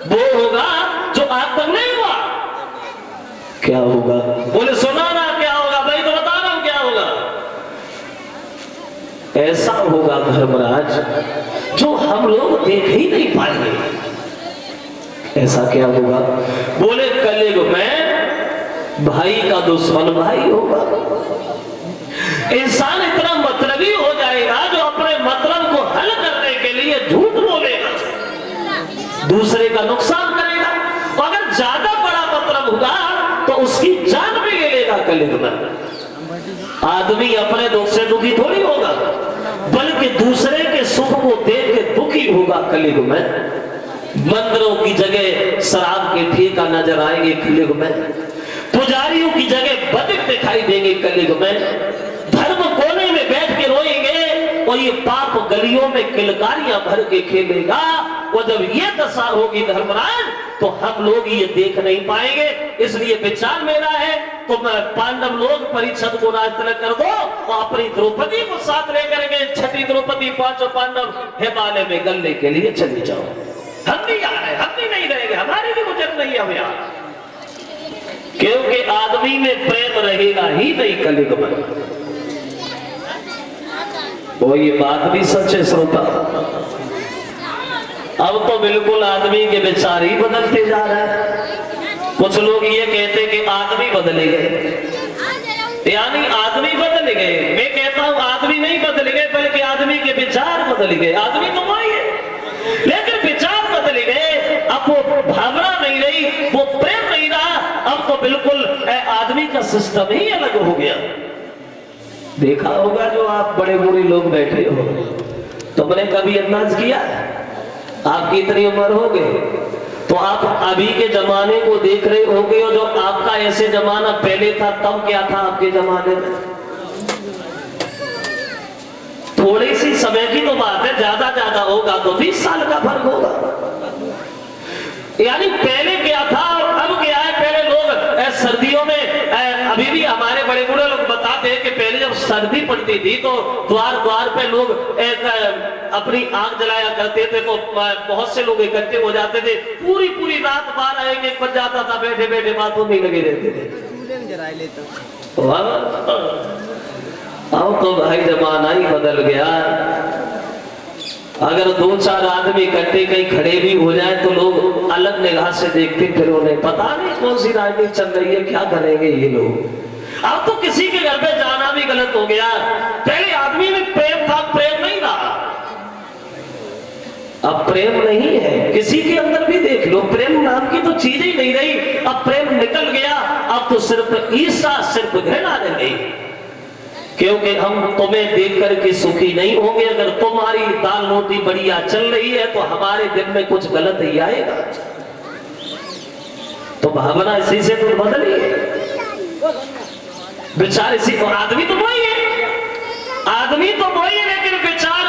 [SPEAKER 1] वो होगा जो आज तक नहीं हुआ। क्या होगा? बोले सुना ना क्या होगा? भाई तो बता रहा हूं क्या होगा। ऐसा होगा धर्मराज जो हम लोग देख ही नहीं पाएंगे। ऐसा क्या होगा? बोले कलयुग में भाई का दुश्मन भाई होगा। इंसान इतना मतलबी हो जाएगा जो अपने मतलब को हल करने के लिए झूठ बोलेगा, दूसरे का नुकसान करेगा। अगर ज्यादा बड़ा मतलब होगा तो उसकी जान भी ले लेगा। कलयुग में आदमी अपने दुख से दुखी थोड़ी होगा, बल्कि दूसरे के सुख को देख के दुखी होगा। कलयुग में मंदिरों की जगह शराब के ठेका नजर आएंगे। कलयुग में पुजारियों की जगह बदिक दिखाई देंगे। कलयुग में धर्म कोने में बैठ के रोएंगे और ये पाप गलियों में किलकारियां भर के खेलेगा। और जब ये दशा होगी धर्मराज तो हम लोग ये देख नहीं पाएंगे। इसलिए विचार मेरा है तुम पांडव लोग परीक्षित को राज तिलक कर दो और अपनी द्रौपदी को साथ लेकर के छठी द्रौपदी पांचों पांडव हिमालय में गलने के लिए चले जाओ। हम नहीं आ रहे, हम भी नहीं रहेंगे, हमारी भी गुजर नहीं है यहाँ। क्योंकि आदमी में प्रेम रहेगा ही नहीं कलयुग में। वो ये बात भी सच है श्रोता। अब तो बिल्कुल आदमी के विचार ही बदलते जा रहे हैं। कुछ लोग ये कहते कि आदमी बदले गए, यानी आदमी बदल गए। मैं कहता हूं आदमी नहीं बदल गए बल्कि आदमी के विचार बदल गए। आदमी तो वही है लेकिन विचार बदल गए। अब वो भावना नहीं रही, वो प्रेम नहीं रहा। अब तो बिल्कुल आदमी का सिस्टम ही अलग हो गया। देखा होगा जो आप बड़े बूढ़े लोग बैठे हो, तुमने कभी अंदाज किया? आपकी इतनी उम्र हो गई तो आप अभी के जमाने को देख रहे होगे और जो आपका ऐसे जमाना पहले था तब क्या था आपके जमाने में? थोड़ी सी समय की तो बात है, ज्यादा होगा तो 20 साल का फर्क होगा। यानी पहले क्या था और अब क्या है। पहले लोग सर्दियों में अभी भी हमारे बड़े बूढ़े लोग बताते हैं कि पहले जब सर्दी पड़ती थी तो द्वार द्वार पे लोग अपनी आग जलाया करते थे। तो बहुत से लोग इकट्ठे हो जाते थे, पूरी रात 12-1 बज जाता था, बैठे बैठे बातों में लगे रहते थे। अब तो भाई जमाना ही बदल गया। अगर 2-4 आदमी इकट्ठे कहीं खड़े भी हो जाए तो लोग अलग निगाह से देखते, फिर उन्हें पता नहीं कौन सी राजनीति चल रही है, क्या करेंगे ये लोग। अब तो किसी के घर पे जाना भी गलत हो गया। पहले आदमी में प्रेम था, प्रेम नहीं रहा। अब प्रेम नहीं है, किसी के अंदर भी देख लो, प्रेम नाम की तो चीज ही नहीं रही। अब प्रेम निकल गया, अब तो सिर्फ ईर्ष्या, सिर्फ घृणा रह गई। क्योंकि हम तुम्हें देख करके सुखी नहीं होंगे। अगर तुम्हारी दाल रोटी बढ़िया चल रही है तो हमारे दिल में कुछ गलत ही आएगा। तो भावना इसी से तो बदली है, विचार इसी को। आदमी तो वही है, आदमी तो वही है लेकिन विचार